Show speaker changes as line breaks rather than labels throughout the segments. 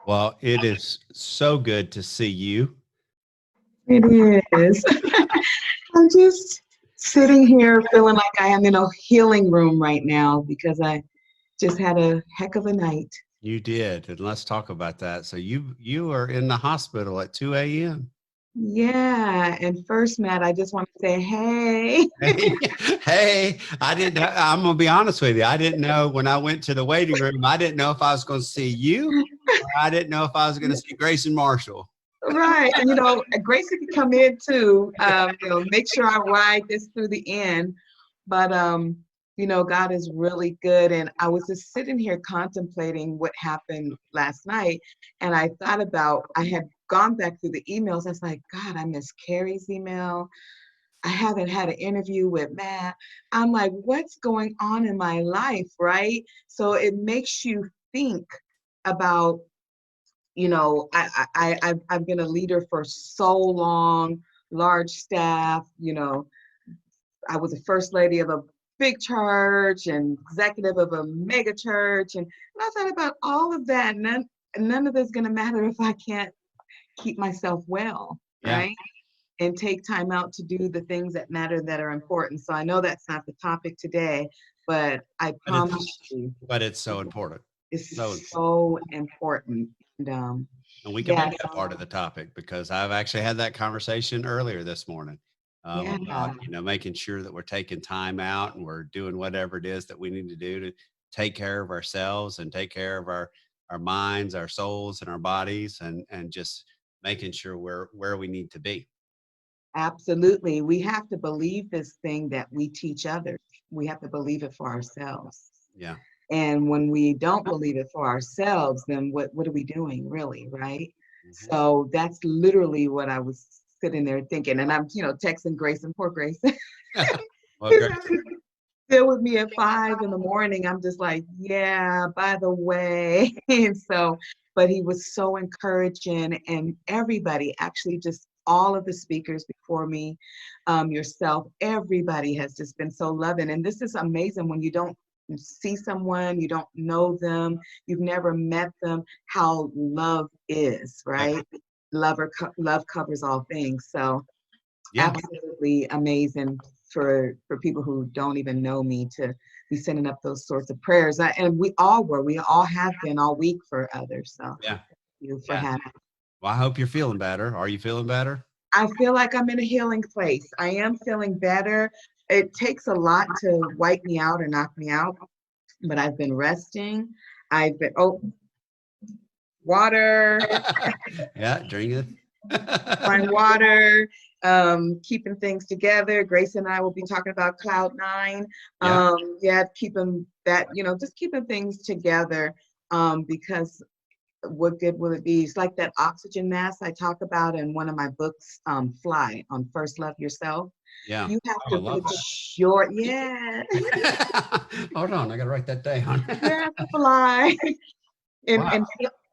Well, it is so good to see you.
It is. I'm just sitting here feeling like I am in a healing room right now because I just had a heck of a night.
You did, and let's talk about that. So you are in the hospital at 2 a.m.
Yeah. And first, Matt, I just want to say, hey.
Hey, hey, I didn't. I'm gonna be honest with you. I didn't know when I went to the waiting room. I didn't know if I was going to see you, or I didn't know if I was going to see Grace and Marshall.
Right. And, Gracie could come in too, make sure I ride this through the end. But, God is really good. And I was just sitting here contemplating what happened last night. And I thought about, I had gone back through the emails. I was like, God, I miss Carrie's email. I haven't had an interview with Matt. I'm like, what's going on in my life? Right. So it makes you think about I've been a leader for so long, large staff. I was a first lady of a big church and executive of a mega church. And I thought about all of that. None of it's going to matter if I can't keep myself well,
Yeah,
right? And take time out to do the things that matter that are important. So I know that's not the topic today, but I
but it's
promise you,
but it's so important. So
it's
important.
so important. And
And we can
yeah,
make that part of the topic because I've actually had that conversation earlier this morning
yeah.
about making sure that we're taking time out and we're doing whatever it is that we need to do to take care of ourselves and take care of our minds, our souls, and our bodies, and just making sure we're where we need to be.
Absolutely. We have to believe this thing that we teach others. We have to believe it for ourselves.
Yeah.
And when we don't believe it for ourselves, then what are we doing really, right?
Mhm.
So that's literally what I was sitting there thinking. And I'm, texting Grace and poor Grace.
Well, great.
Still with me at 5 in the morning. I'm just like, yeah, by the way. And so, but he was so encouraging, and everybody actually, just all of the speakers before me, yourself, everybody has just been so loving. And this is amazing when you don't see someone, you don't know them, you've never met them, how love is,
Yeah.
right? Love covers all things. So
Yeah.
absolutely amazing for people who don't even know me to be sending up those sorts of prayers. And we all have been all week for others. So
Yeah.
you for
Yeah.
having.
Well, I hope you're feeling better. Are you feeling better?
I feel like I'm in a healing place. I am feeling better. It takes a lot to wipe me out or knock me out, but I've been resting. I've been water.
Yeah, drink it.
Find water, keeping things together. Grace and I will be talking about Cloud Nine.
Yeah.
Yeah, keeping that, just keeping things together, because what good will it be? It's like that oxygen mask I talk about in one of my books, Fly, on First Love Yourself.
Yeah.
You have
Oh, I
to
love
put
that.
yeah,
Hold on, I gotta write that down.
yeah, fly. and
Wow.
and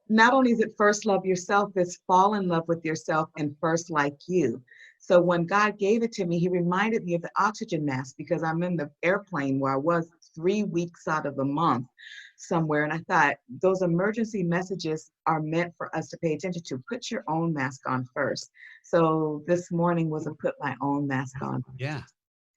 not only is it first love yourself, it's fall in love with yourself and first like you. So when God gave it to me, he reminded me of the oxygen mask because I'm in the airplane where I was 3 weeks out of the month somewhere. And I thought those emergency messages are meant for us to pay attention to. Put your own mask on first. So this morning was a put my own mask on.
Yeah.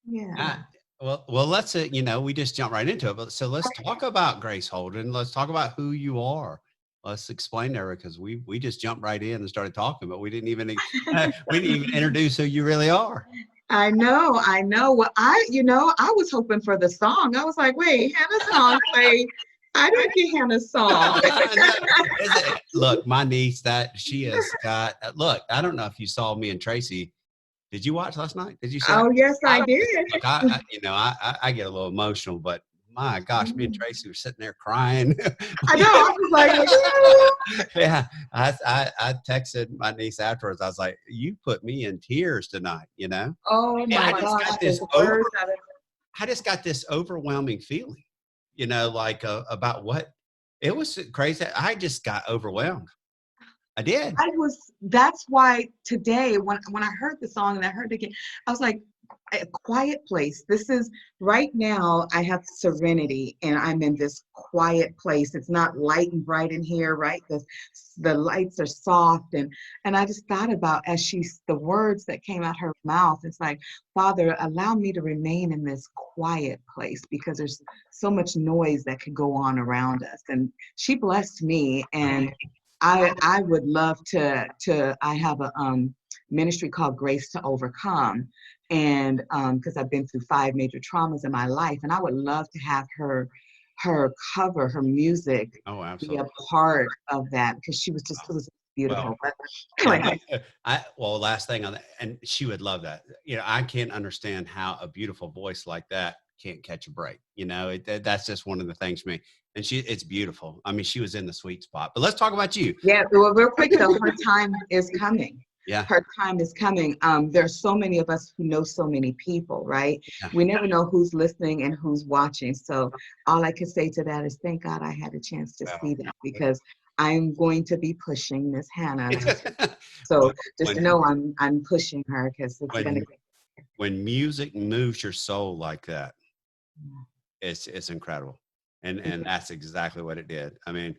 Yeah.
Uh, well, let's we just jump right into it. But so let's talk about Grace Holden. Let's talk about who you are. Let's explain to her because we just jumped right in and started talking, but we didn't even introduce who you really are.
I know. Well, I was hoping for the song. I was like, wait, Hannah's song played. I didn't get Hannah's song.
No, look, my niece that she has got. Look, I don't know if you saw me and Tracy. Did you watch last night? Did you see?
Oh, yes,
I
I
don't.
did.
Look, I get a little emotional, but my gosh, me and Tracy were sitting there crying.
I know. I was like,
Yeah, I texted my niece afterwards. I was like, "You put me in tears tonight,"
oh
And
my gosh, the words of it.
I just got this overwhelming feeling, like about what it was crazy. I just got overwhelmed. I did.
That's why today when I heard the song and I heard it again, I was like, a quiet place. This is right now, I have serenity and I'm in this quiet place. It's not light and bright in here, right? The lights are soft, and I just thought about as the words that came out her mouth, it's like, Father, allow me to remain in this quiet place because there's so much noise that could go on around us. And she blessed me, and I would love to I have a ministry called Grace to Overcome, and because I've been through 5 major traumas in my life, and I would love to have her cover her music,
Oh,
be a
absolutely.
part of that, because she was just, it was
Well,
beautiful. But
and
anyway,
well, last thing on that, and she would love that. I can't understand how a beautiful voice like that can't catch a break. That's just one of the things for me. And it's beautiful. I mean, she was in the sweet spot. But let's talk about you.
yeah, well, real quick though, her time is coming.
Yeah.
Her time is coming. There's so many of us who know so many people, right?
Yeah.
We never know who's listening and who's watching. So all I can say to that is thank God I had a chance to see that, because I'm going to be pushing Miss Hannah. So just
when,
know I'm pushing her, because it's
when,
gonna.
when music moves your soul like that, it's incredible. And that's exactly what it did. I mean,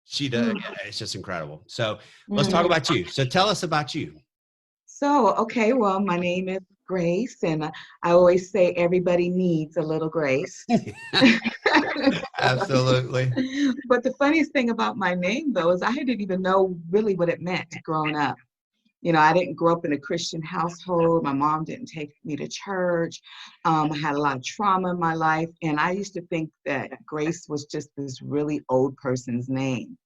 she does. It's just incredible. So let's talk about you. So tell us about you.
So, okay, well, my name is Grace, and I always say everybody needs a little grace.
Absolutely.
But the funniest thing about my name, though, is I didn't even know really what it meant growing up. I didn't grow up in a Christian household. My mom didn't take me to church. I had a lot of trauma in my life, and I used to think that Grace was just this really old person's name.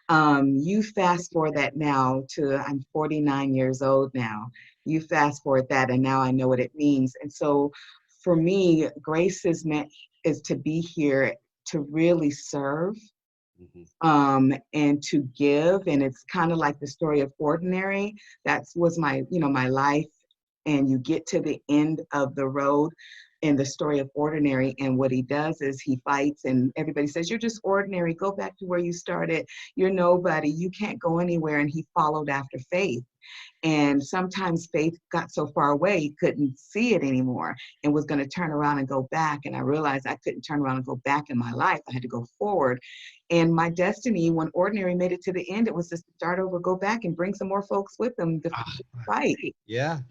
You fast forward that now to, I'm 49 years old now. You fast forward that, and now I know what it means. And so for me, grace is to be here to really serve, and to give. And it's kind of like the story of ordinary. That was my life. And you get to the end of the road in the story of ordinary, and what he does is he fights, and everybody says, you're just ordinary, go back to where you started, you're nobody, you can't go anywhere. And he followed after faith, and sometimes faith got so far away he couldn't see it anymore and was going to turn around and go back. And I realized I couldn't turn around and go back in my life. I had to go forward. And my destiny, when ordinary made it to the end, it was just to start over, go back, and bring some more folks with them to fight.
Yeah.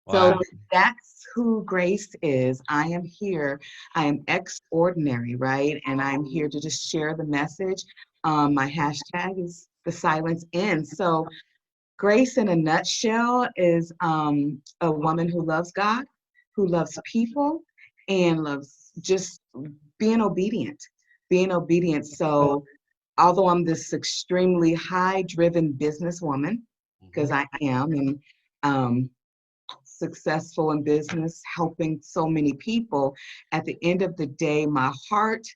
Wow.
So that's who Grace is. I am here. I am extraordinary, right? And I'm here to just share the message. My hashtag is the silence ends. So Grace in a nutshell is a woman who loves God, who loves people, and loves just being obedient, So although I'm this extremely high-driven businesswoman, because I am, and successful in business, helping so many people, at the end of the day, my heart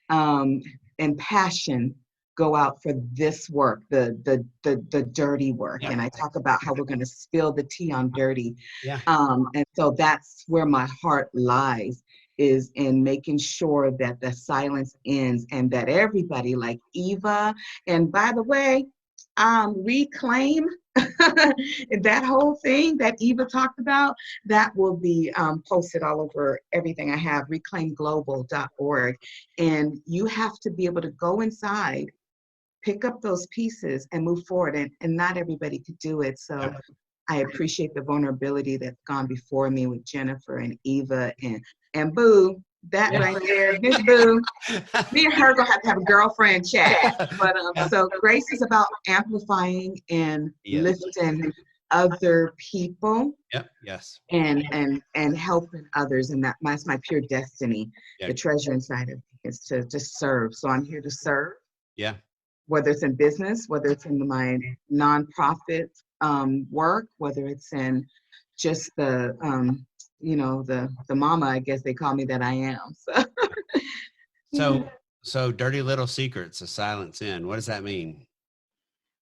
and passion go out for this work, the dirty work. And I talk about how we're going to spill the tea on dirty. And so that's where my heart lies, is in making sure that the silence ends, and that everybody like Eva, and by the way, reclaim that whole thing that Eva talked about, that will be posted all over everything I have, reclaimglobal.org. And you have to be able to go inside, pick up those pieces, and move forward. And not everybody could do it. So I appreciate the vulnerability that's gone before me with Jennifer and Eva and Boo. That right there, Miss Boo. Me and her gonna have to have a girlfriend chat. But so Grace is about amplifying and lifting other people. And helping others, and that's my pure destiny. The treasure inside of me is to just serve. So I'm here to serve. Whether it's in business, whether it's in my nonprofit work, whether it's in just the the mama, I guess they call me, that I am.
So dirty little secrets, a silence in. What does that mean?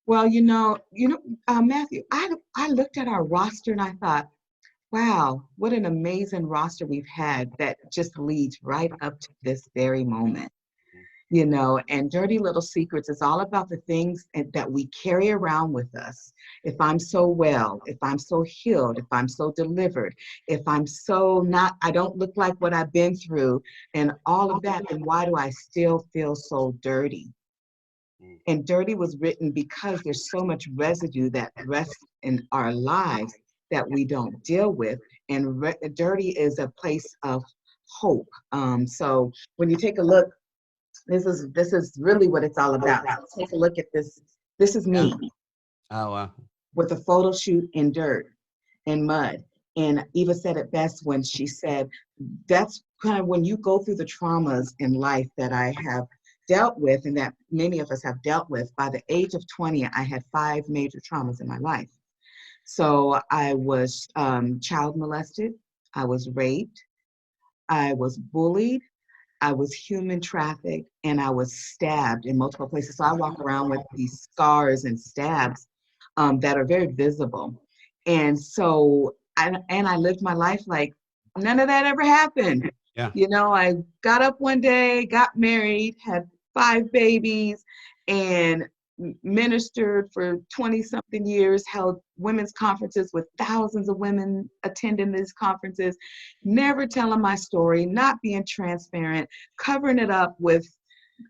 Well, Matthew, I looked at our roster and I thought, wow, what an amazing roster we've had that just leads right up to this very moment. you know, and dirty little secrets is all about the things that we carry around with us. If I'm so well, if I'm so healed, if I'm so delivered, if I'm so not, I don't look like what I've been through and all of that, then why do I still feel so dirty? And dirty was written because there's so much residue that rests in our lives that we don't deal with. And dirty is a place of hope. So when you take a look, this is really what it's all about. Take a look at this. This is
Yeah.
me
Oh, wow.
with a photo shoot in dirt and mud. And Eva said it best when she said, that's kind of when you go through the traumas in life that I have dealt with and that many of us have dealt with. By the age of 20, I had 5 major traumas in my life. So I was child molested, I was raped, I was bullied, I was human trafficked, and I was stabbed in multiple places. So I walk around with these scars and stabs that are very visible. And so, and I lived my life like none of that ever happened.
Yeah.
You know, I got up one day, got married, had 5 babies, and ministered for 20 something years, held women's conferences with thousands of women attending these conferences, never telling my story, not being transparent, covering it up with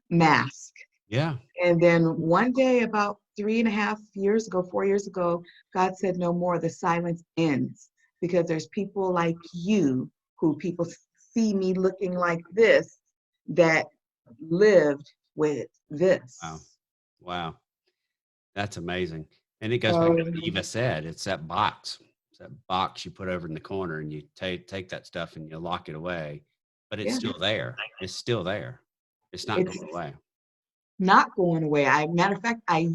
mask.
Yeah.
And then one day, about 3.5 years ago, 4 years ago, God said, no more, the silence ends, because there's people like you who people see me looking like this that lived with this.
Wow. Wow. That's amazing. And it goes back to
So,
what Eva said. It's that box. It's that box you put over in the corner and you take that stuff and you lock it away, but it's
yeah,
still there. It's still there. It's not
it's
going away.
not going away. Matter of fact, I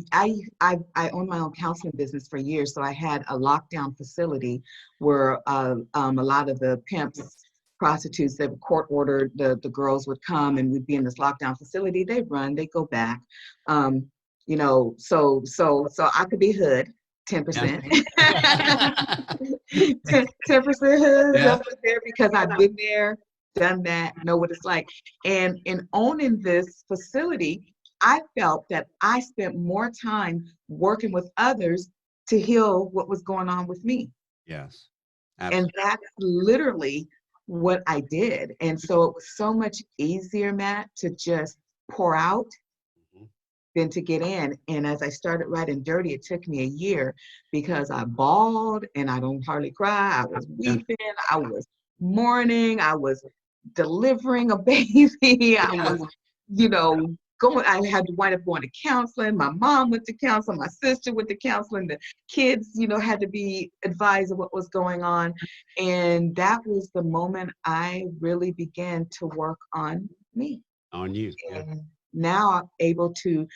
owned my own counseling business for years, so I had a lockdown facility where a lot of the pimps, prostitutes that were court ordered, the girls would come and we'd be in this lockdown facility. They run, they go back, you know. So I could be hood, 10%,
Yeah.
10% hood
Yeah.
up there because I've been there, done that, know what it's like. And in owning this facility, I felt that I spent more time working with others to heal what was going on with me.
Yes.
And
Absolutely.
that's literally what I did. And so it was so much easier, Matt, to just pour out
Mhm.
than to get in. And as I started writing dirty, it took me a year because I bawled and I don't hardly cry. I was
Yeah.
weeping, I was mourning, I was delivering a baby, I
Yeah.
was, you know, going, I had to wind up going to counseling. My mom went to counseling, my sister went to counseling, the kids, you know, had to be advised of what was going on. And that was the moment I really began to work on me.
On you. Yeah.
And now I'm able to,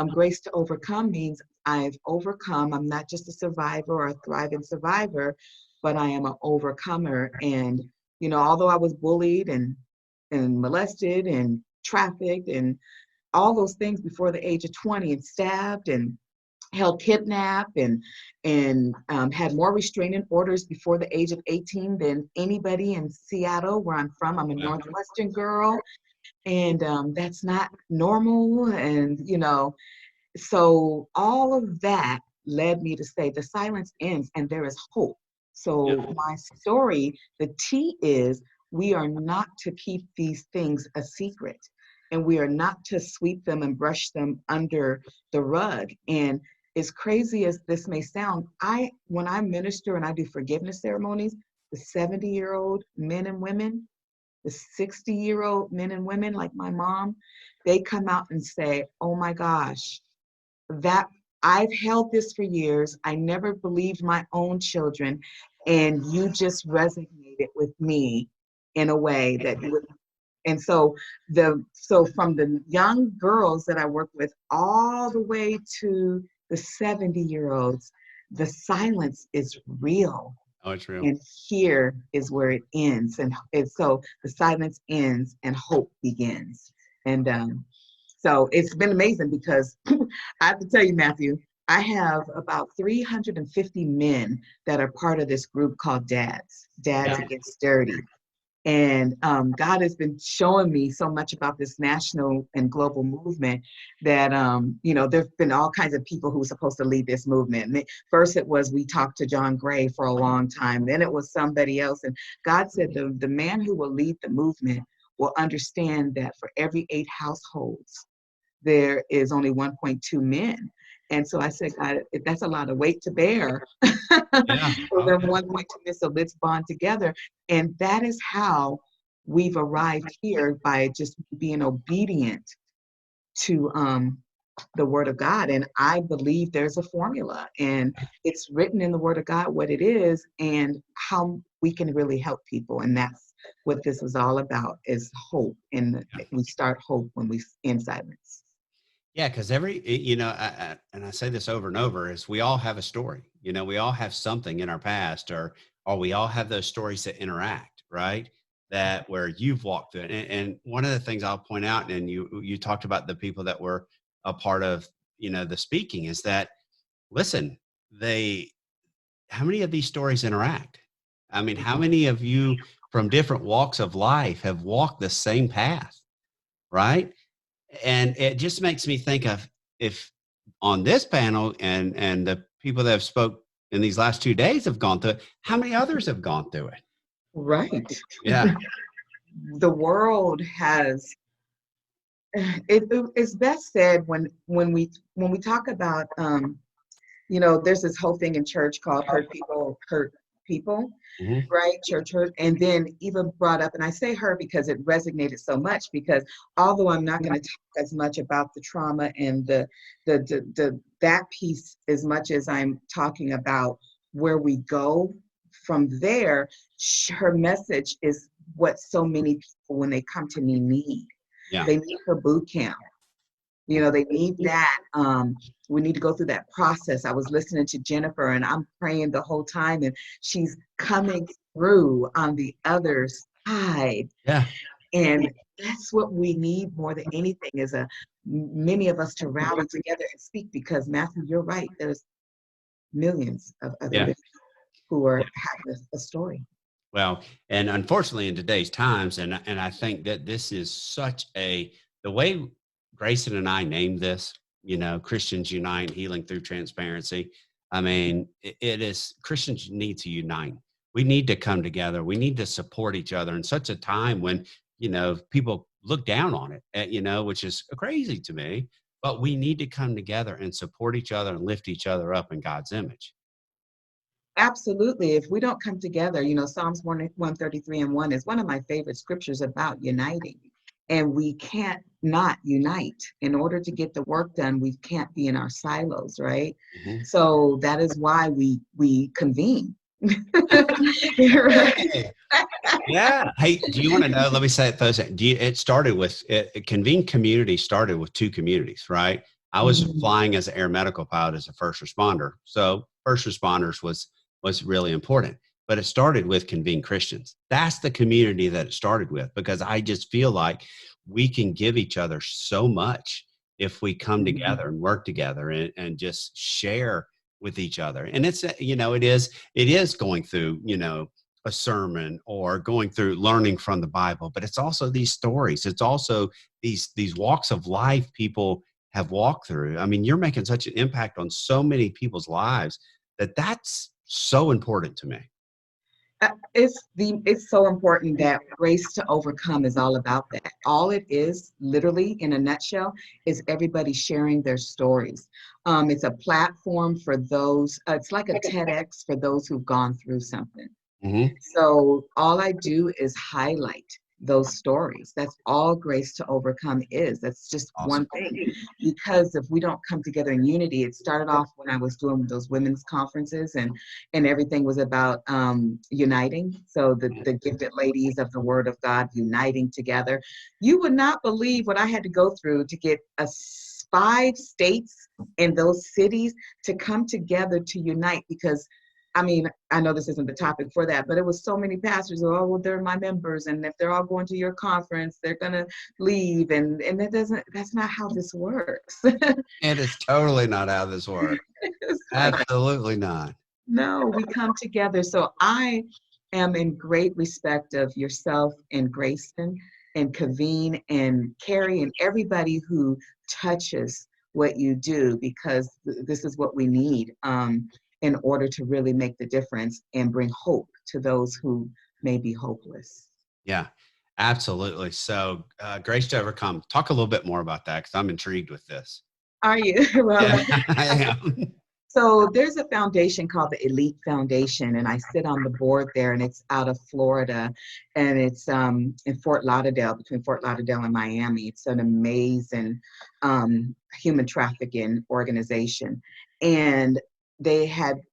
grace to overcome means I've overcome. I'm not just a survivor or a thriving survivor, but I am an overcomer. And, you know, although I was bullied and molested and trafficked and all those things before the age of 20 and stabbed and held kidnapped and had more restraining orders before the age of 18 than anybody in Seattle, where I'm from. I'm a
Wow.
Northwestern girl, and that's not normal. And, you know, so all of that led me to say the silence ends and there is hope.
Yeah.
So my story, the T is, we are not to keep these things a secret, and we are not to sweep them and brush them under the rug. And as crazy as this may sound, when I minister and I do forgiveness ceremonies, the 70-year-old men and women, the 60-year-old men and women like my mom, they come out and say, oh my gosh, that I've held this for years. I never believed my own children. And you just resonated with me in a way that would. And so so from the young girls that I work with all the way to the 70-year-olds, the silence is real.
Oh, it's real.
And here is where it ends. And so the silence ends and hope begins. And so it's been amazing because I have to tell you, Matthew, I have about 350 men that are part of this group called Dads
Yeah.
Against Dirty. And God has been showing me so much about this national and global movement that, there've been all kinds of people who were supposed to lead this movement. And first it was, we talked to John Gray for a long time. Then it was somebody else. And God said the man who will lead the movement will understand that for every 8 households, there is only 1.2 men. And so I said, God, that's a lot of weight to bear.
Yeah.
For them 1.2 men, so let's bond together. And that is how we've arrived here, by just being obedient to the word of God. And I believe there's a formula, and it's written in the word of God what it is and how we can really help people. And that's what this is all about, is hope. And we start hope when we in silence.
Yeah, because and I say this over and over, is we all have a story. We all have something in our past, or we all have those stories that interact, right? That where you've walked through it. And one of the things I'll point out, and you talked about the people that were a part of, the speaking, is that, listen, how many of these stories interact? I mean, how many of you from different walks of life have walked the same path, right? And it just makes me think of, if on this panel and the people that have spoke in these last 2 days have gone through it, how many others have gone through it?
Right.
Yeah.
The world has, it's best said when we talk about, there's this whole thing in church called hurt people,
Mhm.
right? Church hurt. And then Eva brought up, and I say her because it resonated so much, because although I'm not going to talk as much about the trauma and that piece as much as I'm talking about where we go from there, her message is what so many people, when they come to me, need.
Yeah.
They need her boot camp. They need that. We need to go through that process. I was listening to Jennifer, and I'm praying the whole time, and she's coming through on the other side.
Yeah.
And that's what we need more than anything, is many of us to rally together and speak, because Matthew, you're right. There's millions of other
Yeah.
women who are having a story.
Well, and unfortunately in today's times, and I think that this is the way Grayson and I named this, Christians Unite, Healing Through Transparency. I mean, it is, Christians need to unite. We need to come together. We need to support each other in such a time when, people look down on it, which is crazy to me, but we need to come together and support each other and lift each other up in God's image.
Absolutely. If we don't come together, Psalms 133:1 is one of my favorite scriptures about uniting. And we can't not unite. In order to get the work done, we can't be in our silos, right?
Mhm.
So that is why we convene. Right?
Hey, yeah. Hey, do you want to know? Let me say it first. It started with Convene community started with 2 communities, right? I was
Mhm.
flying as an air medical pilot as a first responder. So first responders was really important. But it started with Convene Christians. That's the community that it started with, because I just feel like we can give each other so much if we come together and work together and just share with each other. And it's, it is going through, a sermon or going through learning from the Bible, but it's also these stories. It's also these walks of life people have walked through. I mean, you're making such an impact on so many people's lives that's so important to me.
It's so important that Grace to Overcome is all about that. All it is, literally in a nutshell, is everybody sharing their stories. It's a platform for those. It's like a TEDx for those who've gone through something.
Mhm.
So all I do is highlight those stories. That's all Grace to Overcome is. That's just
Awesome.
one thing. Because if we don't come together in unity, it started off when I was doing those women's conferences, and everything was about uniting. So the gifted ladies of the Word of God uniting together. You would not believe what I had to go through to get 5 states and those cities to come together to unite, because I mean, I know this isn't the topic for that, but it was so many pastors who, oh, well, they're my members, and if they're all going to your conference, they're gonna leave, and that's not how this works.
It is totally not how this works.
It's like,
Absolutely not.
no, we come together. So I am in great respect of yourself and Grayson and Convene and Carrie and everybody who touches what you do, because this is what we need in order to really make the difference and bring hope to those who may be hopeless.
Yeah, absolutely. So, Grace to Overcome, talk a little bit more about that because I'm intrigued with this.
Are you? Well,
Yeah, I am.
so there's a foundation called the Elite Foundation, and I sit on the board there, and it's out of Florida, and it's in Fort Lauderdale, between Fort Lauderdale and Miami. It's an amazing human trafficking organization, and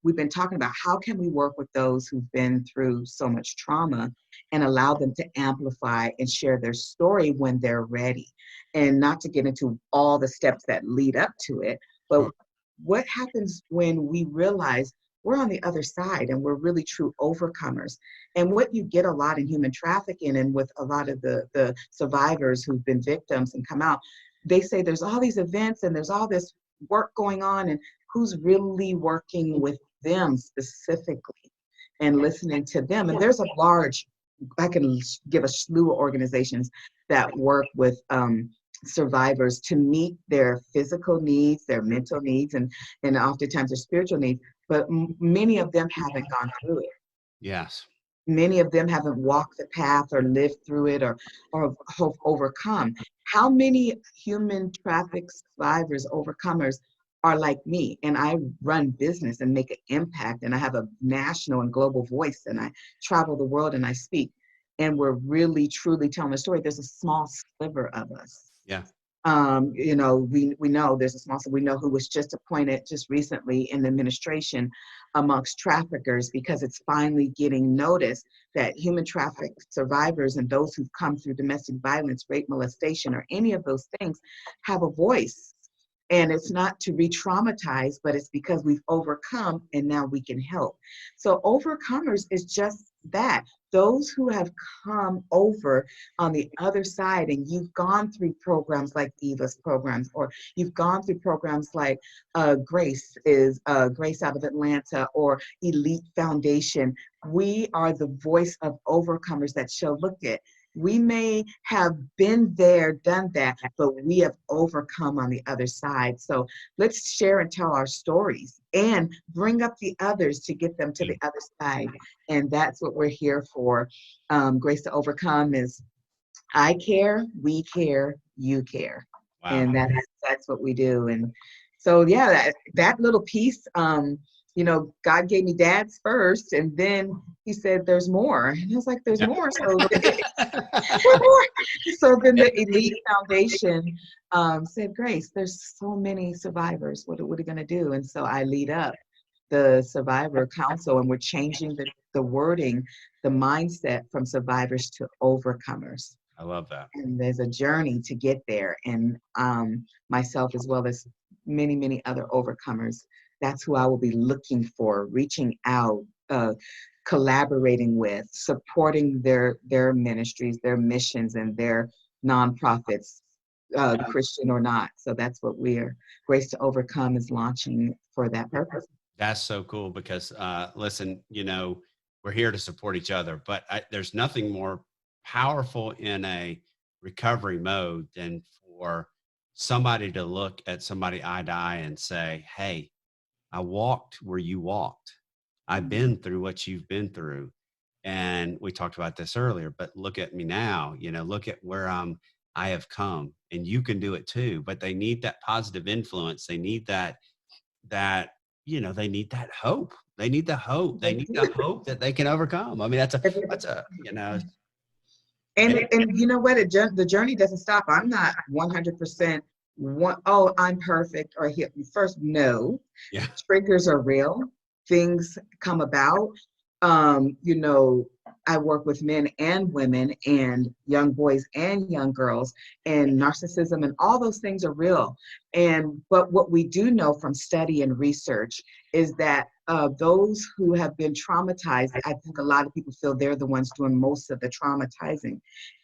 we've been talking about how can we work with those who've been through so much trauma and allow them to amplify and share their story when they're ready, and not to get into all the steps that lead up to it, but what happens when we realize we're on the other side and we're really true overcomers. And what you get a lot in human trafficking and with a lot of the survivors who've been victims and come out, they say there's all these events and there's all this work going on, and who's really working with them specifically and listening to them. And there's a large, I can give a slew of organizations that work with survivors to meet their physical needs, their mental needs, and oftentimes their spiritual needs. But many of them haven't gone through it.
Yes.
Many of them haven't walked the path or lived through it or have overcome. How many human traffic survivors, overcomers, are like me? And I run business and make an impact, and I have a national and global voice, and I travel the world and I speak. And we're really truly telling the story. There's a small sliver of us.
Yeah.
We know there's a sponsor. We know who was just appointed just recently in the administration amongst traffickers, because it's finally getting noticed that human traffic survivors and those who've come through domestic violence, rape, molestation, or any of those things have a voice. And it's not to re-traumatize, but it's because we've overcome and now we can help. So overcomers is just that. Those who have come over on the other side, and you've gone through programs like Eva's programs, or you've gone through programs like Grace out of Atlanta, or Elite Foundation. We are the voice of overcomers that show, look at, we may have been there, done that, but we have overcome on the other side. So let's share and tell our stories and bring up the others to get them to the other side. And that's what we're here for. Grace to Overcome is I care, we care, you care.
Wow.
And that's what we do. And so, yeah, that little piece, God gave me dads first, and then he said, there's more. And I was like, there's more. So, more. So then the Elite Foundation said, Grace, there's so many survivors. What are we going to do? And so I lead up the Survivor Council, and we're changing the wording, the mindset from survivors to overcomers.
I love that.
And there's a journey to get there. And myself, as well as many, many other overcomers, that's who I will be looking for, reaching out, collaborating with, supporting their ministries, their missions, and their nonprofits, Christian or not. So that's what Grace to Overcome is launching for that purpose.
That's so cool because, listen, we're here to support each other, but there's nothing more powerful in a recovery mode than for somebody to look at somebody eye to eye and say, hey, I walked where you walked. I've been through what you've been through. And we talked about this earlier, but look at me now, look at where I have come, and you can do it too. But they need that positive influence. They need that, they need that hope. They need the hope. They need the hope that they can overcome. I mean, that's a.
And you know what? The journey doesn't stop. I'm not 100% I'm perfect, or here. First, no.
Yeah.
Triggers are real. Things come about. I work with men and women and young boys and young girls, and narcissism and all those things are real. But what we do know from study and research is that those who have been traumatized, I think a lot of people feel they're the ones doing most of the traumatizing,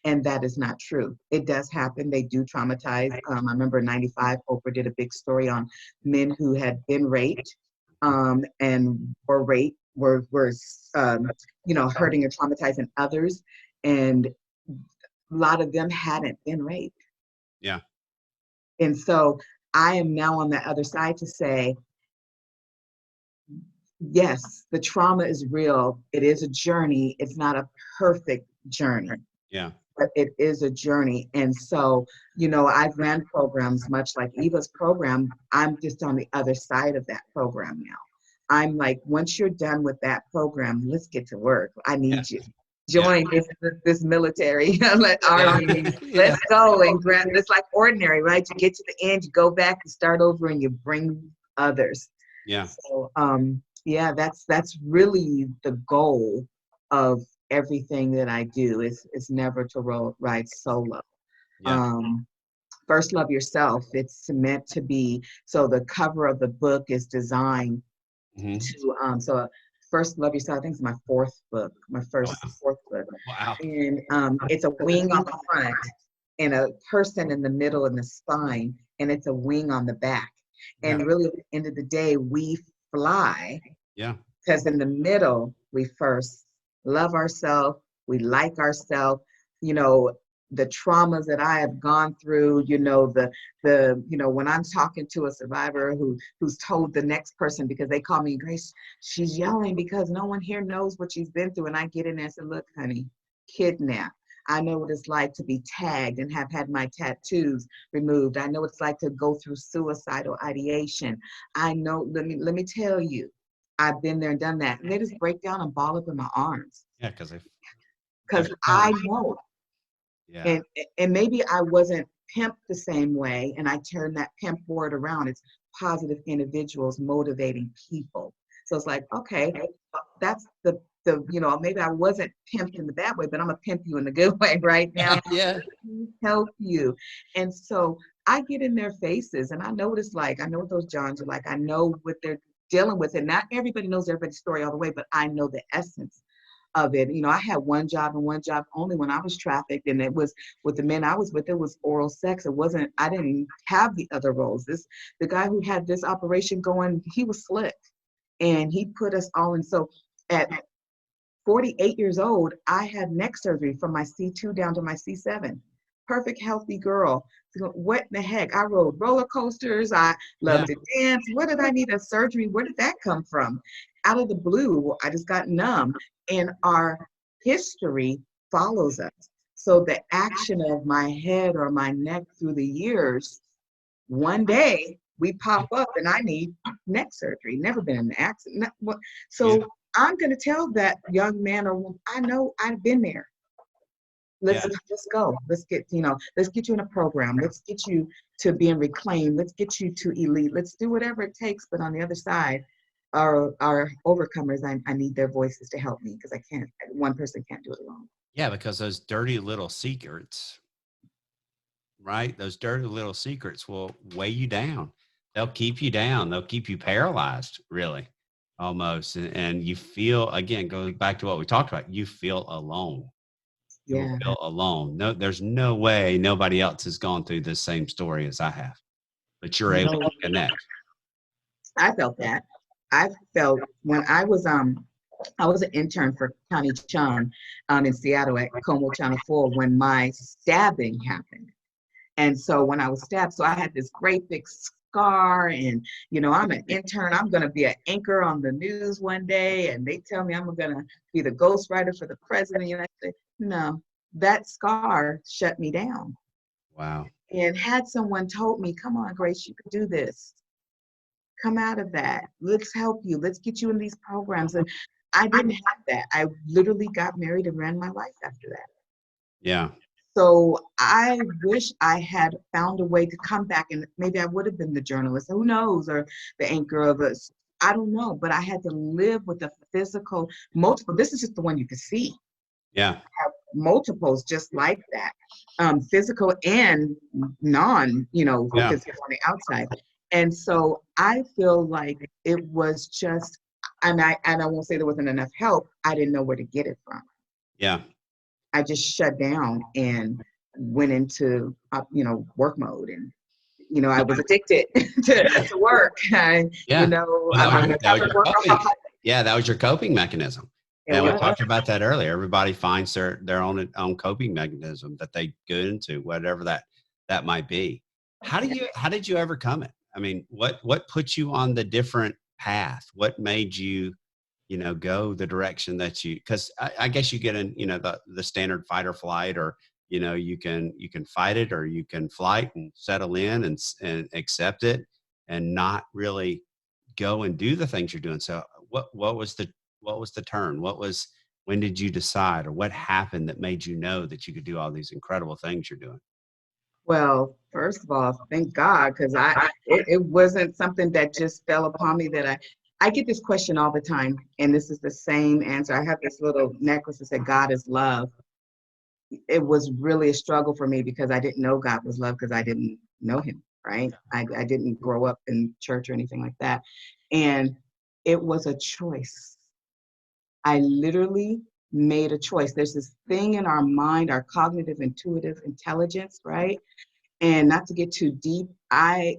and that is not true. It does happen. They do traumatize. I remember in '95, Oprah did a big story on men who had been raped and were raped, were hurting or traumatizing others. And a lot of them hadn't been raped.
Yeah.
And so I am now on the other side to say, yes, the trauma is real. It is a journey. It's not a perfect journey,
Yeah.
but it is a journey. And so, I've ran programs much like Eva's program. I'm just on the other side of that program now. I'm like, once you're done with that program, let's get to work. I
Yeah.
need you. Join this military army.
Yeah.
Let's go and grab. It's like ordinary, right? You get to the end, you go back, you start over, and you bring others.
Yeah.
So, yeah, that's really the goal of everything that I do. Is never to ride solo.
Yeah.
First, love yourself. It's meant to be. So the cover of the book is designed
Mhm.
to so first love yourself. I think it's my fourth book, my fourth book,
Wow.
and it's a wing on the front and a person in the middle and the spine, and it's a wing on the back. And
Yeah.
really, at the end of the day, we fly
Yeah.
because in the middle, we first love ourselves, we like ourselves, the traumas that I have gone through, when I'm talking to a survivor who's told the next person, because they call me Grace, she's yelling because no one here knows what she's been through. And I get in there and say, look, honey, kidnapped. I know what it's like to be tagged and have had my tattoos removed. I know what it's like to go through suicidal ideation. I know, let me tell you, I've been there and done that. And they just break down and ball up in my arms.
Yeah. Because
I know.
Yeah.
And maybe I wasn't pimped the same way, and I turned that pimp word around. It's positive individuals motivating people. So it's like, okay, that's the maybe I wasn't pimped in the bad way, but I'm gonna pimp you in the good way right now.
Yeah.
Help you. And so I get in their faces and I know what it's like. I know what those Johns are like. I know what they're dealing with. And not everybody knows everybody's story all the way, but I know the essence of it. I had one job and one job only when I was trafficked, and it was with the men I was with. It was oral sex. I didn't have the other roles. The guy who had this operation going, he was slick, and he put us all in. So at 48 years old, I had neck surgery from my C2 down to my C7. Perfect, healthy girl. So what in the heck? I rode roller coasters. I loved to dance. What did I need a surgery? Where did that come from? Out of the blue, I just got numb. And our history follows us. So the action of my head or my neck through the years, one day we pop up and I need neck surgery. Never been in an accident. So I'm going to tell that young man or woman, I know I've been there. Let's go. Let's get you in a program. Let's get you to being reclaimed. Let's get you to elite. Let's do whatever it takes. But on the other side, our overcomers, I need their voices to help me, because one person can't do it alone.
Yeah. Because those dirty little secrets, right? Those dirty little secrets will weigh you down. They'll keep you down. They'll keep you paralyzed, really, almost. And you feel, again, going back to what we talked about, you feel alone. You will feel alone. No, there's no way nobody else has gone through the same story as I have, but you're able to connect.
I felt that. I felt when I was an intern for County Chung in Seattle at Como Channel 4 when my stabbing happened. And so when I was stabbed, so I had this great big scar, and I'm an intern. I'm going to be an anchor on the news one day, and they tell me I'm going to be the ghostwriter for the president. And I say, no, that scar shut me down.
Wow.
And had someone told me, come on, Grace, you can do this. Come out of that. Let's help you. Let's get you in these programs. And I didn't have that. I literally got married and ran my life after that.
Yeah.
So I wish I had found a way to come back, and maybe I would have been the journalist, who knows, or the anchor of us. I don't know, but I had to live with the physical multiple. This is just the one you could see.
Yeah.
I have multiples just like that, physical and non, physical on the outside. And so I feel like it was just, and I won't say there wasn't enough help. I didn't know where to get it from.
Yeah.
I just shut down and went into, work mode. And, I was addicted to work.
Yeah.
That was
your coping mechanism.
It
And we
was.
talked about that earlier. Everybody finds their own coping mechanism that they go into, whatever that might be. How did you overcome it? I mean, what put you on the different path? What made you, go the direction that you? Because I guess you get in, the standard fight or flight, or you can fight it, or you can flight and settle in and accept it, and not really go and do the things you're doing. So what was the turn? When did you decide, or what happened that made you know that you could do all these incredible things you're doing?
Well, first of all, thank God, because it wasn't something that just fell upon me that I get this question all the time, and this is the same answer. I have this little necklace that said God is love. It was really a struggle for me because I didn't know God was love because I didn't know him, right? I didn't grow up in church or anything like that. And it was a choice. I literally made a choice. There's this thing in our mind, our cognitive intuitive intelligence, right? And not to get too deep, I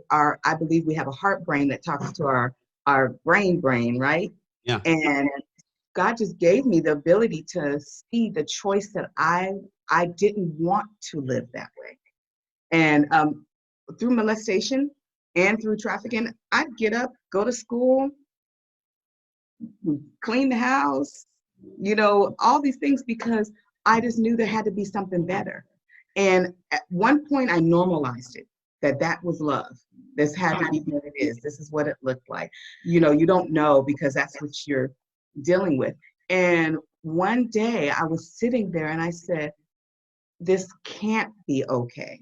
believe we have a heart brain that talks to our brain, right?
Yeah.
And God just gave me the ability to see the choice that I didn't want to live that way. And through molestation and through trafficking, I'd get up, go to school, clean the house, all these things because I just knew there had to be something better. And at one point I normalized it, that was love. This had to be what it is. This is what it looked like. You don't know because that's what you're dealing with. And one day I was sitting there and I said, this can't be okay.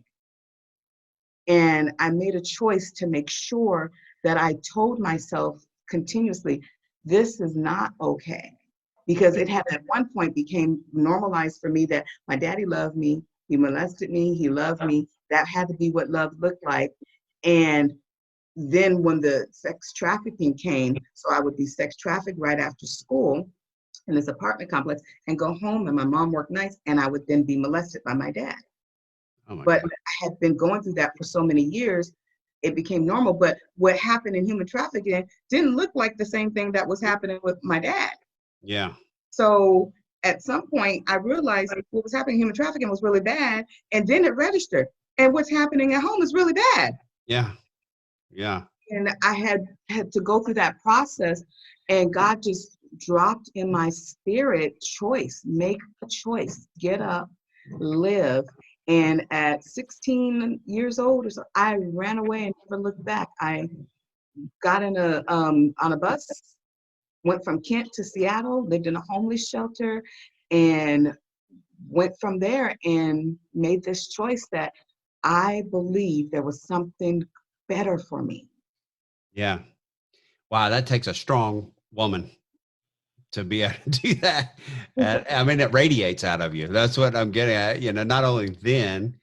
And I made a choice to make sure that I told myself continuously, this is not okay. Because it had at one point became normalized for me that my daddy loved me, he molested me, he loved me. That had to be what love looked like. And then when the sex trafficking came, so I would be sex trafficked right after school in this apartment complex and go home, and my mom worked nights, and I would then be molested by my dad.
Oh my
But
God.
I had been going through that for so many years, it became normal. But what happened in human trafficking didn't look like the same thing that was happening with my dad.
Yeah.
So at some point, I realized what was happening in human trafficking was really bad, and then it registered. And what's happening at home is really bad.
Yeah. Yeah.
And I had to go through that process, and God just dropped in my spirit choice, make a choice, get up, live. And at 16 years old or so, I ran away and never looked back. I got on a bus, went from Kent to Seattle, lived in a homeless shelter, and went from there and made this choice that I believed there was something better for me.
Yeah. Wow. That takes a strong woman to be able to do that. And I mean, it radiates out of you. That's what I'm getting at. Not only then,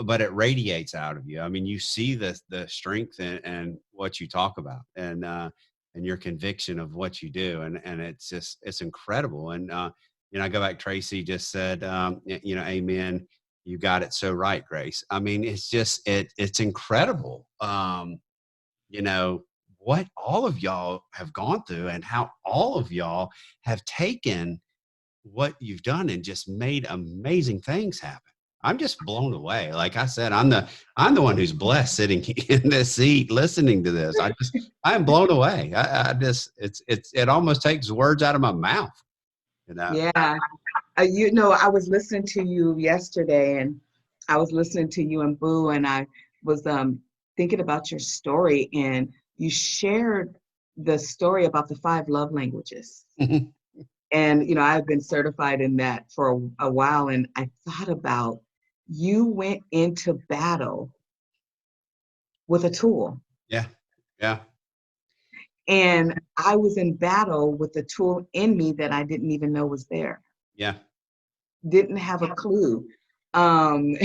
but it radiates out of you. I mean, you see the strength and what you talk about, and your conviction of what you do, and it's incredible. And I go back. Tracy just said, Amen. You got it so right, Grace. I mean, it's incredible. You know, what all of y'all have gone through, and how all of y'all have taken what you've done and just made amazing things happen. I'm just blown away. Like I said, I'm the one who's blessed sitting in this seat listening to this. I'm blown away. I just it almost takes words out of my mouth.
Yeah. I was listening to you yesterday, and I was listening to you and Boo, and I was thinking about your story, and you shared the story about the 5 love languages. And, I've been certified in that for a while, and I thought about you went into battle with a tool.
Yeah. Yeah.
And I was in battle with the tool in me that I didn't even know was there.
Yeah.
Didn't have a clue. Um,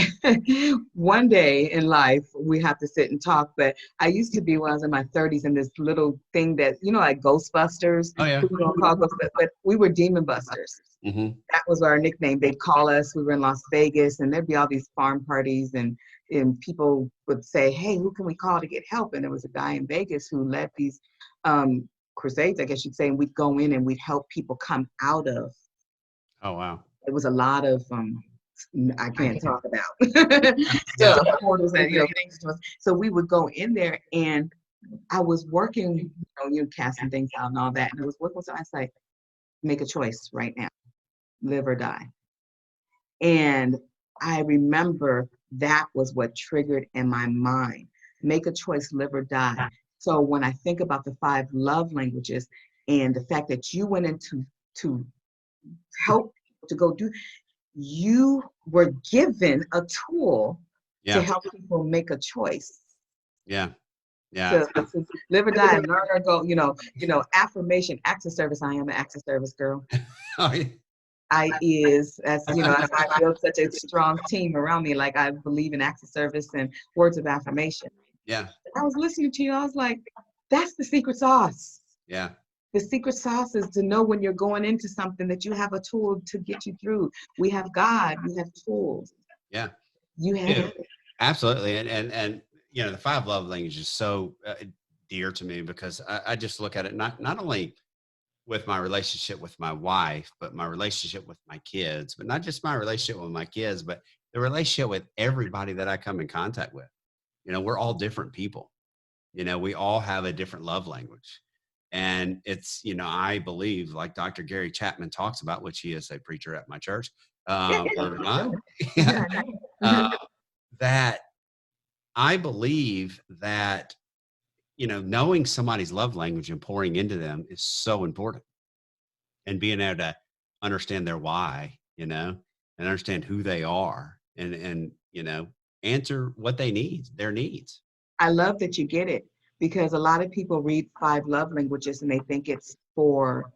One day in life, we have to sit and talk, but I used to be, when I was in my 30s, in this little thing that, like Ghostbusters.
Oh yeah.
People don't call Ghostbusters, but we were Demon Busters.
Mm-hmm.
That was our nickname. They'd call us. We were in Las Vegas, and there'd be all these farm parties, and people would say, hey, who can we call to get help? And there was a guy in Vegas who led these crusades, I guess you'd say, and we'd go in and we'd help people come out of.
Oh, wow.
It was a lot of I can't talk about
Yeah.
stuff, portals and things. So we would go in there, and I was working, casting things out and all that, and I was working with someone. I was like, make a choice right now, live or die. And I remember that was what triggered in my mind, make a choice, live or die. So when I think about the 5 love languages and the fact that you went into to help people to go do, you were given a tool to
Yeah.
help people make a choice.
Yeah. Yeah.
To live or die, learn or go, affirmation, acts of service. I am an acts of service girl.
Oh, yeah.
That's that's why I built such a strong team around me. Like, I believe in acts of service and words of affirmation.
Yeah.
I was listening to you. I was like, that's the secret sauce.
Yeah.
The secret sauce is to know when you're going into something that you have a tool to get you through. We have God. We have tools.
Yeah.
You have
Yeah.
it.
Absolutely. And the 5 love languages is so dear to me because I just look at it not only with my relationship with my wife, but my relationship with my kids, but not just my relationship with my kids, but the relationship with everybody that I come in contact with. We're all different people. We all have a different love language. And it's, I believe, like Dr. Gary Chapman talks about, which he is a preacher at my church, believe it or not, yeah, that I believe that, knowing somebody's love language and pouring into them is so important, and being able to understand their why, and understand who they are, and answer what they need, their needs.
I love that you get it, because a lot of people read 5 love languages and they think it's for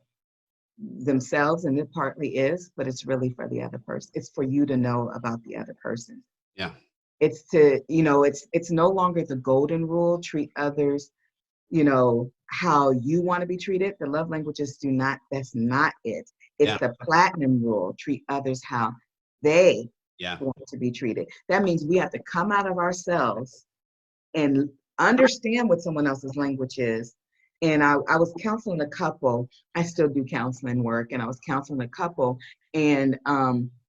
themselves, and it partly is, but it's really for the other person. It's for you to know about the other person.
Yeah.
It's to, it's no longer the golden rule, treat others, how you want to be treated. The love languages that's not it. It's
Yeah.
the platinum rule, treat others how they
Yeah.
want to be treated. That means we have to come out of ourselves and understand what someone else's language is. And I was counseling a couple. I still do counseling work, and I was counseling a couple, and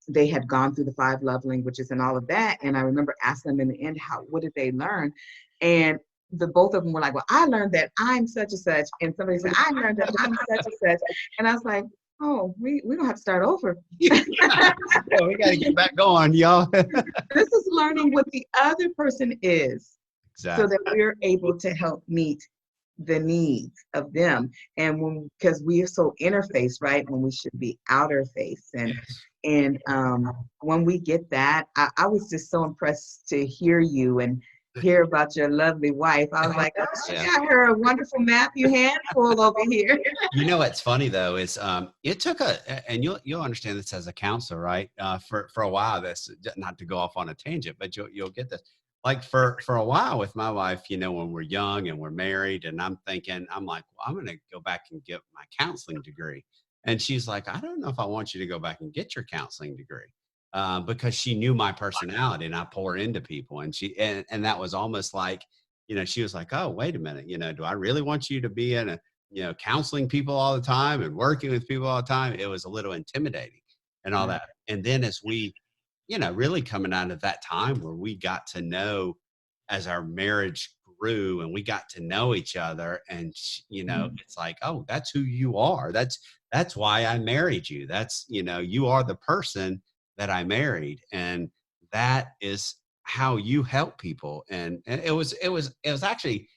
they had gone through the 5 love languages and all of that. And I remember asking them in the end, what did they learn? And the both of them were like, well, I learned that I'm such and such. And somebody said, I learned that I'm such and such. And I was like, oh, we don't have to start over.
Yeah, we got to get back going, y'all.
This is learning what the other person is.
Exactly.
So that we're able to help meet the needs of them. And because we are so interface, right, when we should be outer face. And when we get that, I was just so impressed to hear you and hear about your lovely wife. I was like, oh, she got her a wonderful Matthew handful over here.
What's funny though is it took and you'll understand this as a counselor, right? For a while, this, not to go off on a tangent, but you'll get this. Like for a while with my wife, when we're young and we're married, and I'm like, well, I'm going to go back and get my counseling degree. And she's like, I don't know if I want you to go back and get your counseling degree. Because she knew my personality, and I pour into people, and and that was almost like, she was like, oh, wait a minute, do I really want you to be in counseling people all the time and working with people all the time? It was a little intimidating and all that. And then as we, really coming out of that time where we got to know, as our marriage grew and we got to know each other, and it's like, oh, that's who you are. That's why I married you. That's, you are the person that I married, and that is how you help people. And it was actually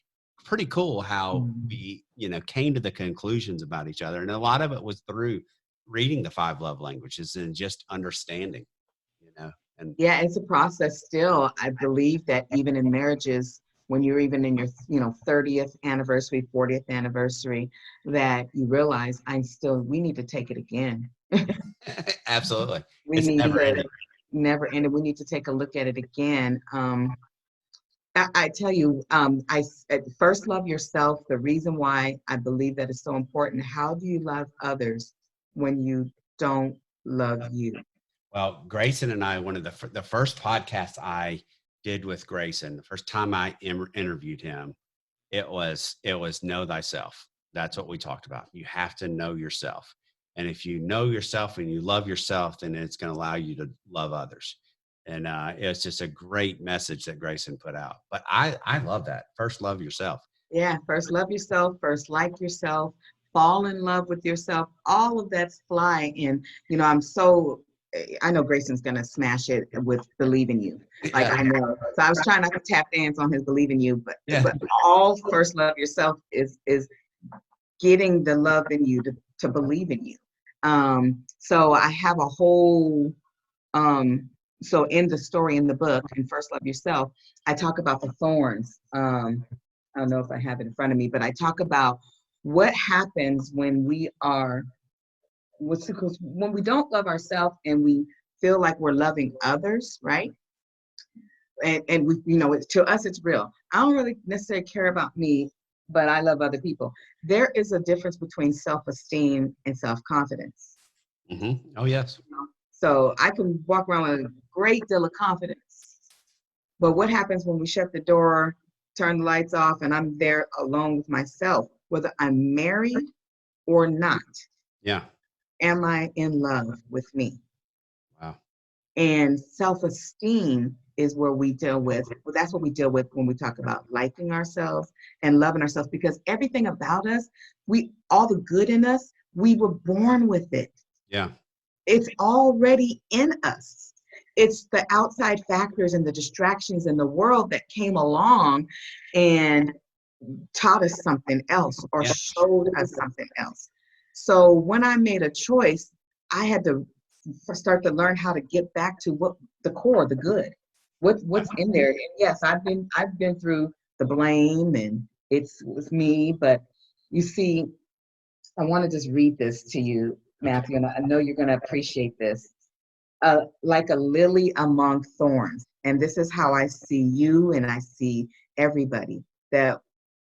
pretty cool how we, came to the conclusions about each other. And a lot of it was through reading the 5 love languages and just understanding, and
yeah, it's a process still. I believe that even in marriages, when you're even in your 30th anniversary, 40th anniversary, that you realize we need to take it again.
absolutely.
We
It's
need
never
to
ending.
never ended. We need to take a look at it again. I tell you, first love yourself. The reason why I believe that is so important. How do you love others when you don't love you?
Well, Grayson and I, one of the first podcasts I did with Grayson, the first time I interviewed him, it was know thyself. That's what we talked about. You have to know yourself. And if you know yourself and you love yourself, then it's going to allow you to love others. And it's just a great message that Grayson put out. But I love that. First, love yourself.
Yeah, first love yourself, first like yourself, fall in love with yourself. All of that's fly. And, I know Grayson's going to smash it with believe in you. Like
Yeah.
I know. So I was trying not to tap dance on his believe in you,
Yeah.
but all first love yourself is getting the love in you to believe in you. So I have a whole, so in the story in the book, in First Love Yourself, I talk about the thorns. I don't know if I have it in front of me, but I talk about what happens when when we don't love ourselves and we feel like we're loving others, right? And we, to us, it's real. I don't really necessarily care about me, but I love other people. There is a difference between self-esteem and self-confidence.
Oh, yes.
So I can walk around with a great deal of confidence, but what happens when we shut the door, turn the lights off, and I'm there alone with myself, whether I'm married or not?
Yeah.
Am I in love with me?
Wow.
And self-esteem is where we deal with, well, that's what we deal with when we talk about liking ourselves and loving ourselves, because everything about us, all the good in us, we were born with it.
Yeah.
It's already in us. It's the outside factors and the distractions in the world that came along and taught us something else or
Yeah.
showed us something else. So when I made a choice, I had to start to learn how to get back to what the core, the good, what's in there. And yes, I've been through the blame and it's with me, but you see, I want to just read this to you, Matthew, and I know you're going to appreciate this. Like a lily among thorns. And this is how I see you and I see everybody, that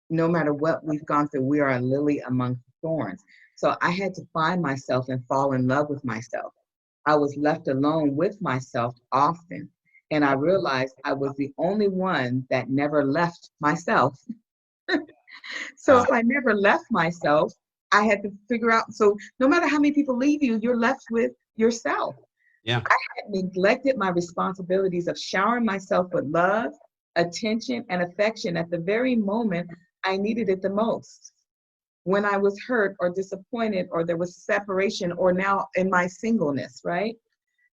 no matter what we've gone through, we are a lily among thorns. So I had to find myself and fall in love with myself. I was left alone with myself often. And I realized I was the only one that never left myself. So if I never left myself, I had to figure out. So no matter how many people leave you, you're left with yourself.
Yeah.
I had neglected my responsibilities of showering myself with love, attention, and affection at the very moment I needed it the most. When I was hurt or disappointed, or there was separation, or now in my singleness, right?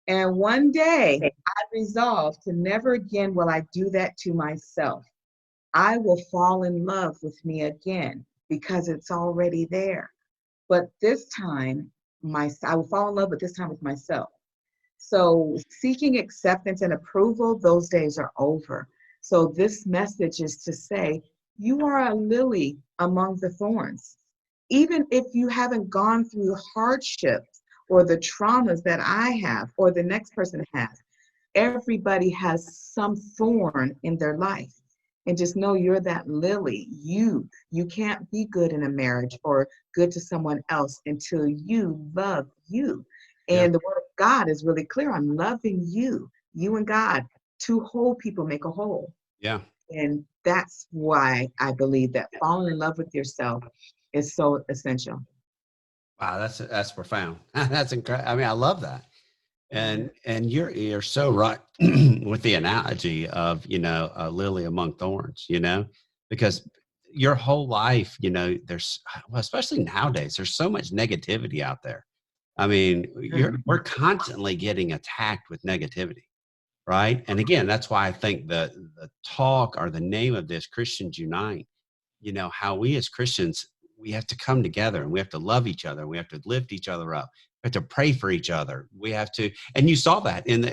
And one day I resolved to never again will I do that to myself. I will fall in love with me again because it's already there. But this time, I will fall in love, but this time with myself. So seeking acceptance and approval, those days are over. So this message is to say, you are a lily among the thorns. Even if you haven't gone through hardships or the traumas that I have or the next person has, everybody has some thorn in their life. And just know you're that lily. You can't be good in a marriage or good to someone else until you love you.
Yeah.
And the word of God is really clear on loving you and God. Two whole people make a whole.
Yeah.
And that's why I believe that falling in love with yourself is so essential.
Wow. That's profound. That's incredible. I mean, I love that. And you're so right with the analogy of, a lily among thorns, because your whole life, there's, well, especially nowadays, there's so much negativity out there. I mean, we're constantly getting attacked with negativity, right? And again, that's why I think the talk, or the name of this, Christians Unite, how we as Christians, we have to come together and we have to love each other. We have to lift each other up. We have to pray for each other. We have to, and you saw that and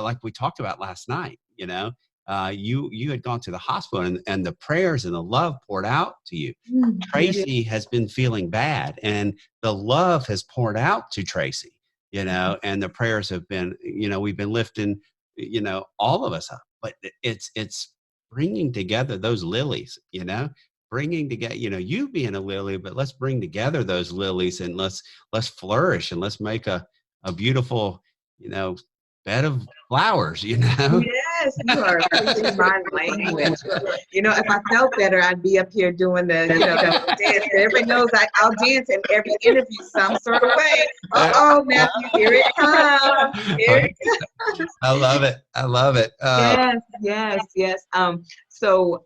like we talked about last night, you had gone to the hospital and the prayers and the love poured out to you. Tracy has been feeling bad and the love has poured out to Tracy, and the prayers have been, we've been lifting, all of us up, but it's bringing together those lilies, bringing together, you being a lily, but let's bring together those lilies and let's flourish and let's make a beautiful, bed of flowers,
Yes, you are speaking my language. You know, if I felt better, I'd be up here doing the, dance. Everybody knows I'll dance in every interview some sort of way. Uh-oh, Matthew, here it comes. Here it comes.
I love it. I love it.
Yes. So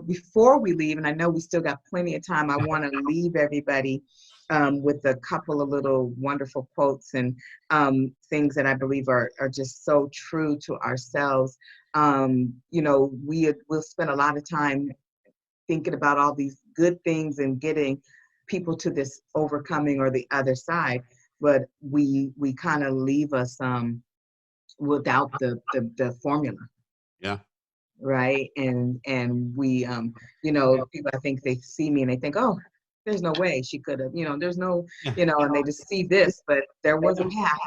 before we leave, and I know we still got plenty of time, I want to leave everybody with a couple of little wonderful quotes and things that I believe are just so true to ourselves. We'll spend a lot of time thinking about all these good things and getting people to this overcoming or the other side, but we kind of leave us without the formula.
Yeah.
Right. And we people, I think they see me and they think, oh, there's no way she could have, there's no, and they just see this, but there was a path.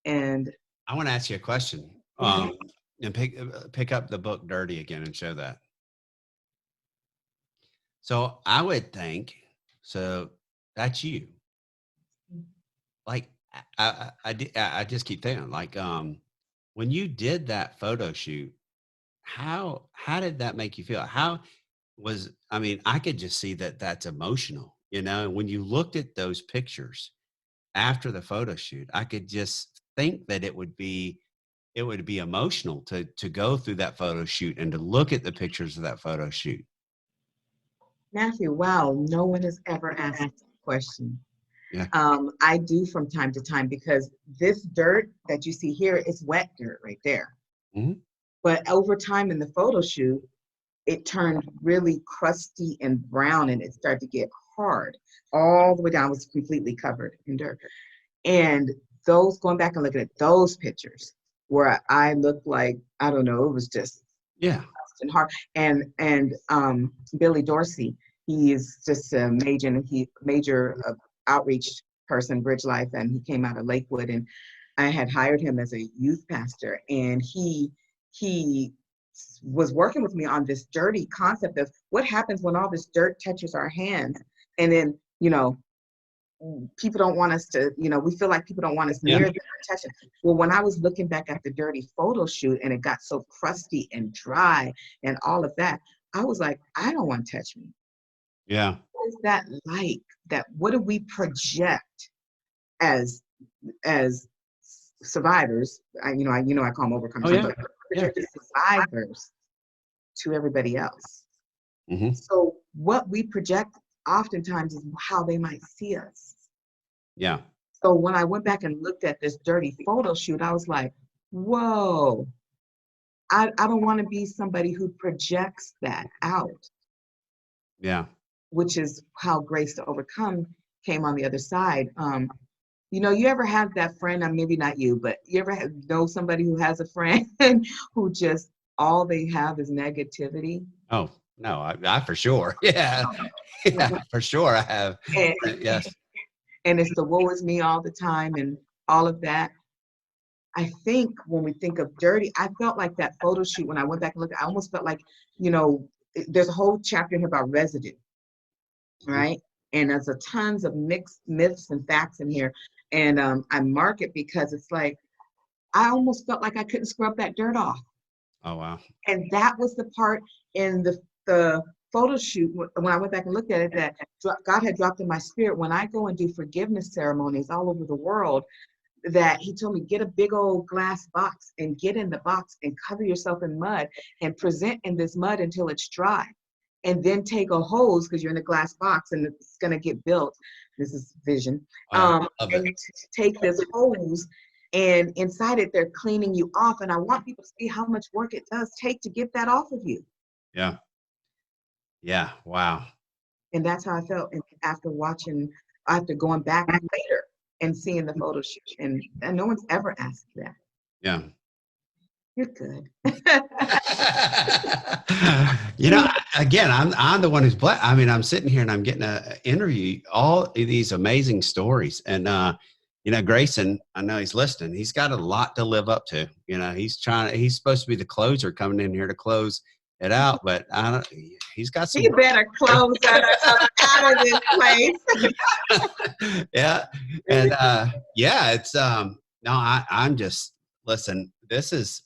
And
I want to ask you a question. And pick up the book Dirty again and show that. So I would think, so that's you. Like I just keep thinking, like when you did that photo shoot, how did that make you feel? I mean, I could just see that that's emotional, when you looked at those pictures after the photo shoot, I could just think that it would be emotional to go through that photo shoot and to look at the pictures of that photo shoot.
Matthew, wow, no one has ever asked that question.
Yeah.
I do from time to time, because this dirt that you see here is wet dirt right there.
Mm-hmm.
But over time in the photo shoot, it turned really crusty and brown, and it started to get hard. All the way down, was completely covered in dirt. And going back and looking at those pictures where I looked like, I don't know, it was just and hard. And Billy Dorsey, he is just a major outreach person, Bridge Life, and he came out of Lakewood, and I had hired him as a youth pastor, and he was working with me on this dirty concept of what happens when all this dirt touches our hands, and then people don't want us to, we feel like people don't want us near the touching. Well, when I was looking back at the dirty photo shoot and it got so crusty and dry and all of that, I was like, I don't want to touch me.
Yeah.
What is that like? What do we project as survivors? I call them overcomers.
Oh, yeah.
Project survivors to everybody else.
Mm-hmm.
So what we project oftentimes is how they might see us.
Yeah.
So when I went back and looked at this dirty photo shoot, I was like, whoa, I don't want to be somebody who projects that out.
Yeah.
Which is how Grace to Overcome came on the other side. You ever have that friend, maybe not you, but you ever know somebody who has a friend who just all they have is negativity?
Oh, no, I for sure. Yeah. Yeah, for sure I have. Yes.
And it's the woe is me all the time and all of that. I think when we think of dirty, I felt like that photo shoot, when I went back and looked, I almost felt like, there's a whole chapter in here about residue, right? And there's tons of mixed myths and facts in here. And I mark it because it's like, I almost felt like I couldn't scrub that dirt off.
Oh, wow.
And that was the part in the photo shoot, when I went back and looked at it, that God had dropped in my spirit when I go and do forgiveness ceremonies all over the world, that he told me, get a big old glass box and get in the box and cover yourself in mud and present in this mud until it's dry. And then take a hose, because you're in a glass box and it's going to get built. This is vision. And take this hose, and inside it, they're cleaning you off. And I want people to see how much work it does take to get that off of you.
Yeah. Yeah. Wow.
And that's how I felt after going back later and seeing the photo shoot. And no one's ever asked that.
Yeah.
You're good.
Again, I'm the one who's blessed. I mean, I'm sitting here and I'm getting to interview all these amazing stories. And, Grayson, I know he's listening. He's got a lot to live up to. He's supposed to be the closer coming in here to close it out, but he's got some.
He better close out of this place.
Yeah. And, it's, no, I'm just, listen, this is,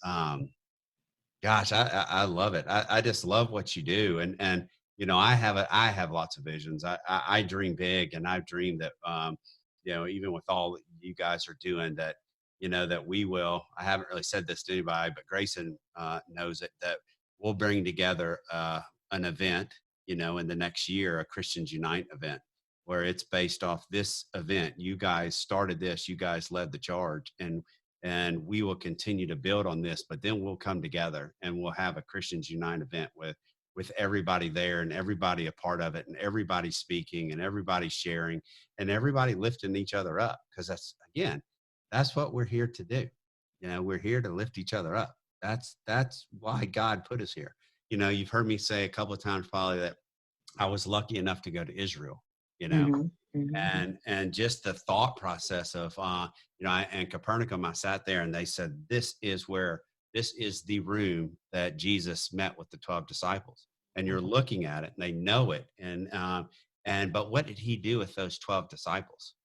Gosh, I love it. I just love what you do, and you know, I have lots of visions. I dream big, and I dream that you know, even with all that you guys are doing, that you know that we will. I haven't really said this to anybody, but Grayson knows it, that we'll bring together an event, you know, in the next year, a Christians Unite event, where it's based off this event. You guys started this. You guys led the charge, and we will continue to build on this, but then we'll come together and we'll have a Christians Unite event with everybody there and everybody a part of it and everybody speaking and everybody sharing and everybody lifting each other up, because that's, again, that's what we're here to do. You know, we're here to lift each other up. That's why God put us here. You know, you've heard me say a couple of times probably that I was lucky enough to go to Israel, you know,
Hmm. Hmm.
and just the thought process of you know, and Capernaum, I sat there and they said, this is where, this is the room that Jesus met with the 12 disciples, and you're looking at it and they know it, and but what did he do with those 12 disciples?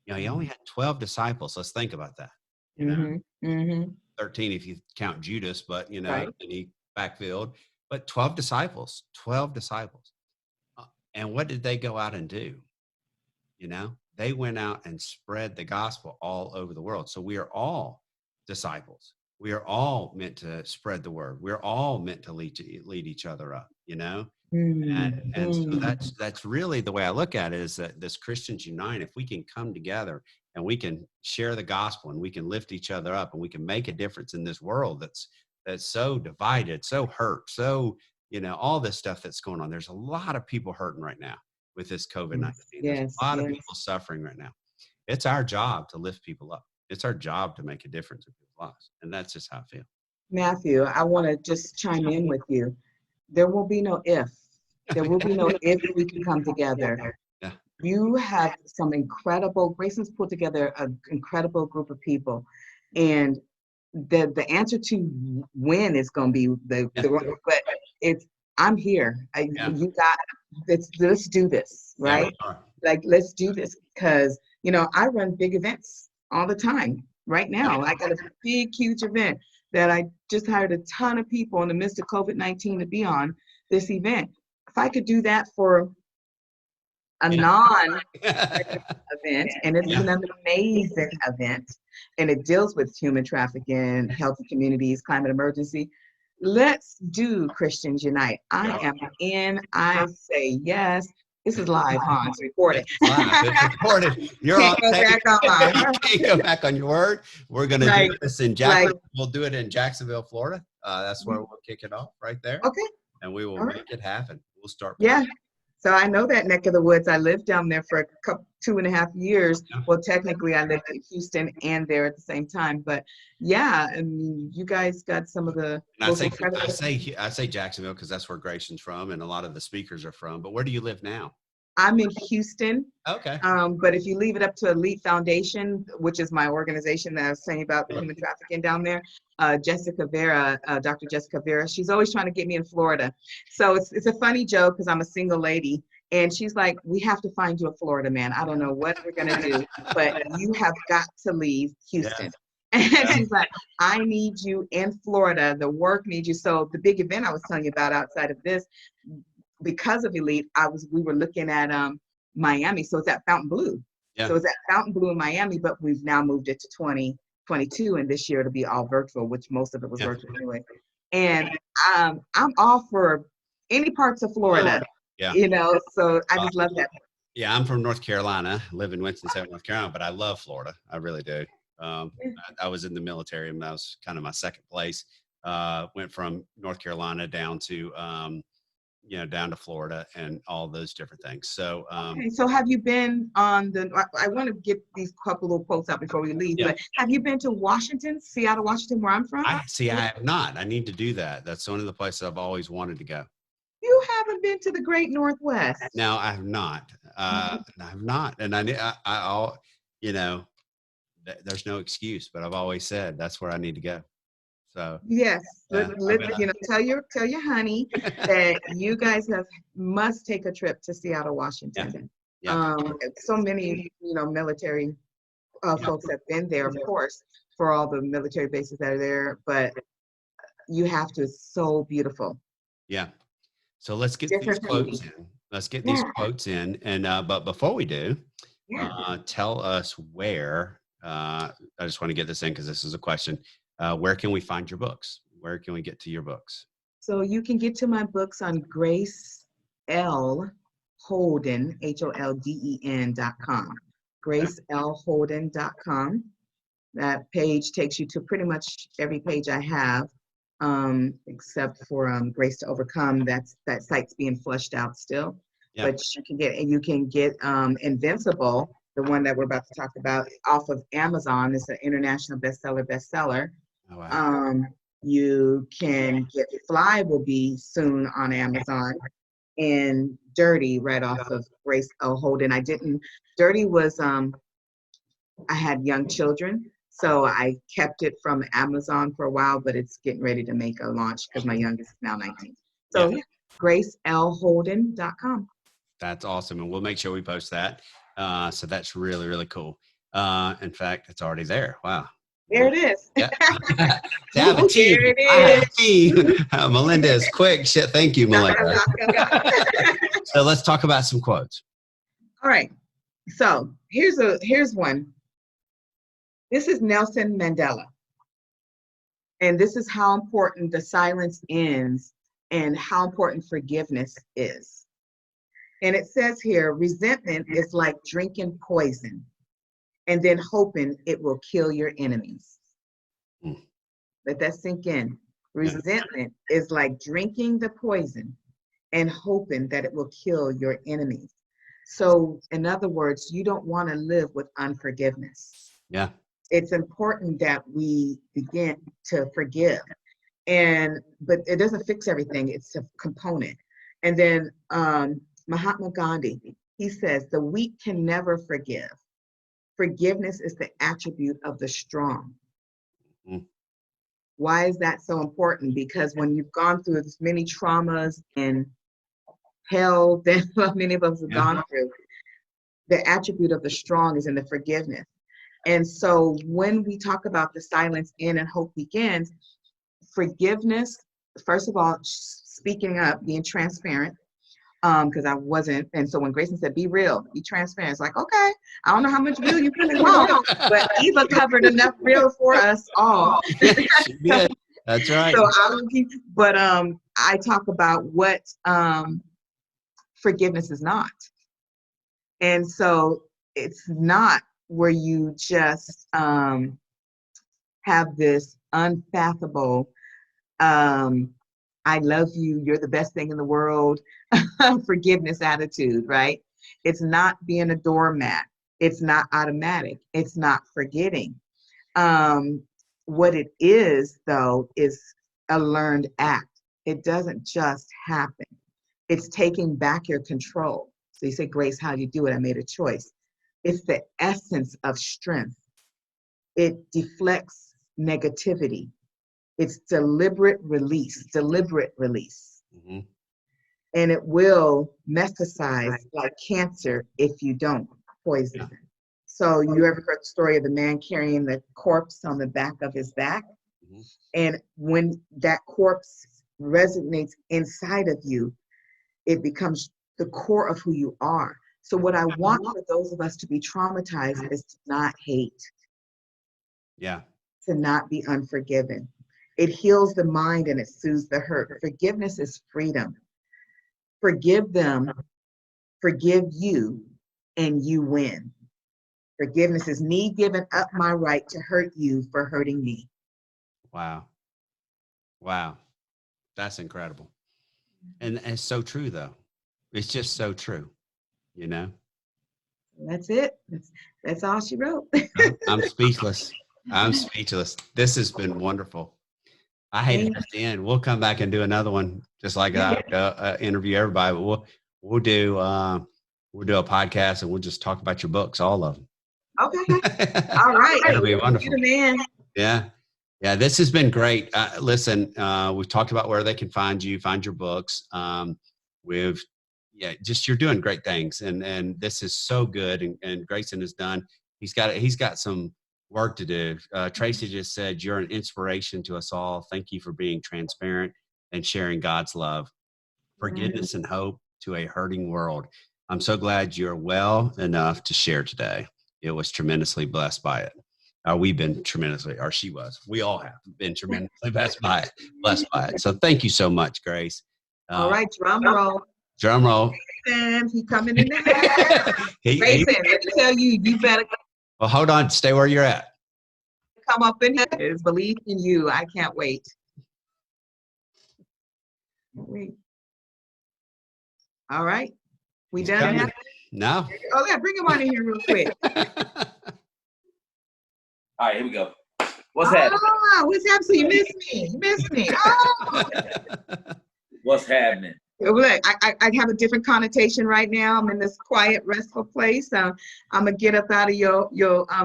You know, he only had 12 disciples. Let's think about that. You know,
Hmm. Hmm.
13 if you count Judas, but you know,
Right.
and he backfilled, but 12 disciples, 12 disciples. And what did they go out and do? You know, they went out and spread the gospel all over the world. So we are all disciples. We are all meant to spread the word. We're all meant to lead each other up, you know? And so
Mm-hmm.
that's really the way I look at it, is that this Christians Unite, if we can come together and we can share the gospel and we can lift each other up and we can make a difference in this world that's so divided, so hurt, so, you know, all this stuff that's going on. There's a lot of people hurting right now with this
Yes,
COVID-19. There's
yes,
a lot of
yes.
people suffering right now. It's our job to lift people up. It's our job to make a difference in people's lives. And that's just how I feel.
Matthew, I want to just chime in with you. There will be no if. There will be no if we can come together.
Yeah.
You have some incredible, Grayson's put together an incredible group of people. And the answer to when is going to be
Yeah.
but it's, I'm here.
Yeah.
You got, let's do this,
Yeah.
right?
We are.
Like, let's do this because, you know, I run big events all the time. Right
Yeah.
now, I got a big, huge event that I just hired a ton of people in the midst of COVID-19 to be on this event. If I could do that for a
Yeah.
non
Yeah.
event, and it's
Yeah.
an amazing event, and it deals with human trafficking, healthy communities, climate emergency. Let's do Christians Unite. I am in. I say yes. This is live, huh? It's recorded.
It's live. It's recorded. You're
Can't
on
go
tape.
back on my
You can't go back on your word. We're going to
right.
do this in
Like,
Jacksonville. We'll do it in Jacksonville, Florida. That's where we'll kick it off, right there.
okay,
And we will
all right,
make it happen. We'll start
yeah.
planning.
So I know that neck of the woods. I lived down there for a couple, 2.5 years.
Yeah.
Well, technically, I lived in Houston and there at the same time. But yeah, I mean, you guys got some of the
And
most incredible.
I say Jacksonville because that's where Grayson's from and a lot of the speakers are from. But where do you live now?
I'm in Houston.
Okay.
But if you leave it up to Elite Foundation, which is my organization that I was saying about human trafficking down there, Jessica Vera, Dr. Jessica Vera, she's always trying to get me in Florida. So it's a funny joke because I'm a single lady. And she's like, we have to find you a Florida man. I don't know what we're going to do, but you have got to leave Houston. And she's like, I need you in Florida. The work needs you. So the big event I was telling you about outside of this, because of Elite, we were looking at Miami. So it's at Fountain Blue.
Yeah.
So it's at Fountain Blue in Miami, but we've now moved it to 2022, and this year it'll be all virtual, which most of it was
Yeah.
virtual anyway. And I'm all for any parts of Florida.
Yeah.
You know, so I just love that.
Yeah, I'm from North Carolina, live in Winston-Salem, North Carolina, but I love Florida. I really do. I was in the military, and that was kind of my second place. Went from North Carolina down to, you know, down to Florida and all those different things. So,
Okay, so have you been on I want to get these couple of quotes out before we leave,
Yeah.
but have you been to Washington, Seattle, Washington, where I'm from?
I have not. I need to do that. That's one of the places I've always wanted to go.
You haven't been to the Great Northwest.
No, I have not. I have not. And you know, there's no excuse, but I've always said that's where I need to go. So
Yes,
yeah,
you know, tell your honey that you guys must take a trip to Seattle, Washington.
Yeah.
So many, you know, military folks have been there, of course, for all the military bases that are there. But you have to. It's so beautiful.
Yeah. So let's get these
Different from
quotes
me.
in. Let's get these
Yeah,
quotes in. And but before we do,
yeah.
tell us where. I just want to get this in because this is a question. Where can we find your books? Where can we get to your books?
So you can get to my books on Grace L. Holden, HOLDEN.com. GraceLHolden.com. That page takes you to pretty much every page I have, except for Grace to Overcome. That site's being flushed out still.
Yeah.
But you can get Invincible, the one that we're about to talk about, off of Amazon. It's an international bestseller.
Oh, wow.
You can get Fly will be soon on Amazon, and Dirty right off of Grace L. Holden. Dirty was I had young children, so I kept it from Amazon for a while, but it's getting ready to make a launch because my youngest is now 19. So
Yeah.
GraceLHolden.com.
That's awesome. And we'll make sure we post that. So that's really, really cool. In fact, it's already there. Wow.
There it is.
Yeah. To have a team.
There it
I have
is.
a team. Melinda is quick. Shit. Thank you, Melinda. So let's talk about some quotes.
All right. So here's one. This is Nelson Mandela. And this is how important the silence ends and how important forgiveness is. And it says here, resentment is like drinking poison and then hoping it will kill your enemies. Let that sink in. Resentment is like drinking the poison and hoping that it will kill your enemies. So, in other words, you don't want to live with unforgiveness.
Yeah.
It's important that we begin to forgive, but it doesn't fix everything. It's a component. And then Mahatma Gandhi, he says, the weak can never forgive. Forgiveness is the attribute of the strong.
Mm.
Why is that so important? Because when you've gone through as many traumas and hell that many of us have gone through, the attribute of the strong is in the forgiveness. And so when we talk about the silence in and hope begins, forgiveness, first of all, speaking up, being transparent, because I wasn't. And so when Grayson said, be real, be transparent, it's like, okay, I don't know how much real you really want, but Eva covered enough real for us all.
Yeah, that's right.
So I talk about what forgiveness is not. And so it's not where you just have this unfathomable, I love you, you're the best thing in the world, forgiveness attitude, right? It's not being a doormat. It's not automatic. It's not forgetting. What it is, though, is a learned act. It doesn't just happen. It's taking back your control. So you say, Grace, how do you do it? I made a choice. It's the essence of strength. It deflects negativity. It's deliberate release.
Mm-hmm.
And it will metastasize like cancer if you don't poison it. So you ever heard the story of the man carrying the corpse on the back of his back?
Mm-hmm.
And when that corpse resonates inside of you, it becomes the core of who you are. So what I want for those of us to be traumatized is to not hate.
Yeah.
To not be unforgiven. It heals the mind and it soothes the hurt. Forgiveness is freedom. Forgive them, forgive you, and you win. Forgiveness is me giving up my right to hurt you for hurting me.
Wow. Wow. That's incredible. And it's so true, though. It's just so true, you know?
That's it. That's all she wrote.
I'm speechless. I'm speechless. This has been wonderful. I hate it at the end. We'll come back and do another one, just like I interview everybody. But we'll do a podcast and we'll just talk about your books, all of them.
Okay. All right.
That'll be wonderful.
You're the man.
Yeah. Yeah. This has been great. Listen, we've talked about where they can find you, find your books. You're doing great things. And this is so good. And Grayson has done, he's got some work to do. Tracy just said, you're an inspiration to us all. Thank you for being transparent and sharing God's love, forgiveness, and hope to a hurting world. I'm so glad you're well enough to share today. It was tremendously blessed by it. We've been tremendously, or she was. We all have been tremendously blessed by it. Blessed by it. So thank you so much, Grace.
All right, drum roll.
Drum roll.
And he coming in the house. Grayson, let me tell you, you better
well, hold on. Stay where you're at.
come up in here. It's belief in you. I can't wait. Wait. All right. We
He's
done?
coming. No.
Oh, yeah, bring him on in here real quick.
All right, here we go. What's happening?
What's happening? So you missed me. You missed me. Oh.
What's happening?
Look, I have a different connotation right now. I'm in this quiet, restful place. I'm gonna get up out of your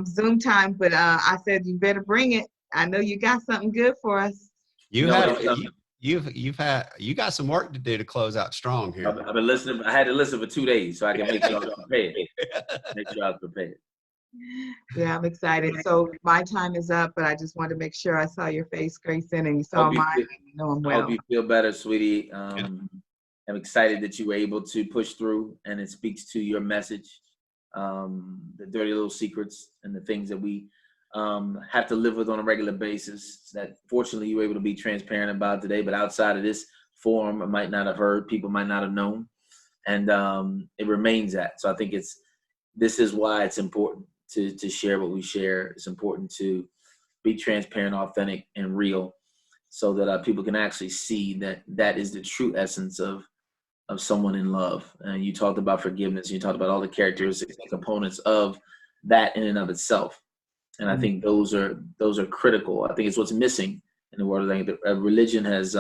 Zoom time, but I said you better bring it. I know you got something good for us.
You got some work to do to close out strong here.
I've been listening. I had to listen for 2 days so I can make sure I was prepared. Make sure I was prepared.
Yeah, I'm excited. So my time is up, but I just wanted to make sure I saw your face, Grayson, and you saw mine. You know I'm well.
I hope you feel better, sweetie. I'm excited that you were able to push through, and it speaks to your message, the dirty little secrets and the things that we have to live with on a regular basis that fortunately you were able to be transparent about today. But outside of this forum, I might not have heard, people might not have known, and it remains that. So I think this is why it's important to share what we share. It's important to be transparent, authentic, and real, so that people can actually see that is the true essence of someone in love. And you talked about forgiveness. You talked about all the characteristics and components of that in and of itself. And I think those are critical. I think it's what's missing in the world. I think religion has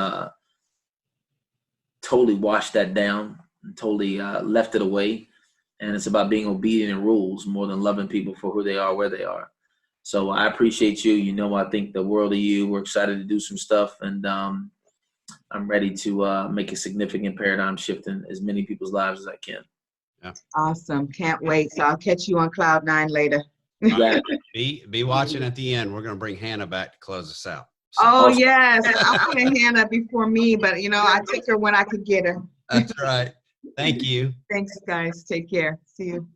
totally washed that down, and totally left it away. And it's about being obedient in rules more than loving people for who they are, where they are. So I appreciate you. You know, I think the world of you. We're excited to do some stuff, and I'm ready to make a significant paradigm shift in as many people's lives as I can.
Yeah.
Awesome. Can't wait. So I'll catch you on Cloud 9 later.
Yeah.
Be watching at the end. We're going to bring Hannah back to close us out. So.
Oh, yes. I wanted Hannah before me, but, I took her when I could get her.
That's right. Thank you.
Thanks, guys. Take care. See you.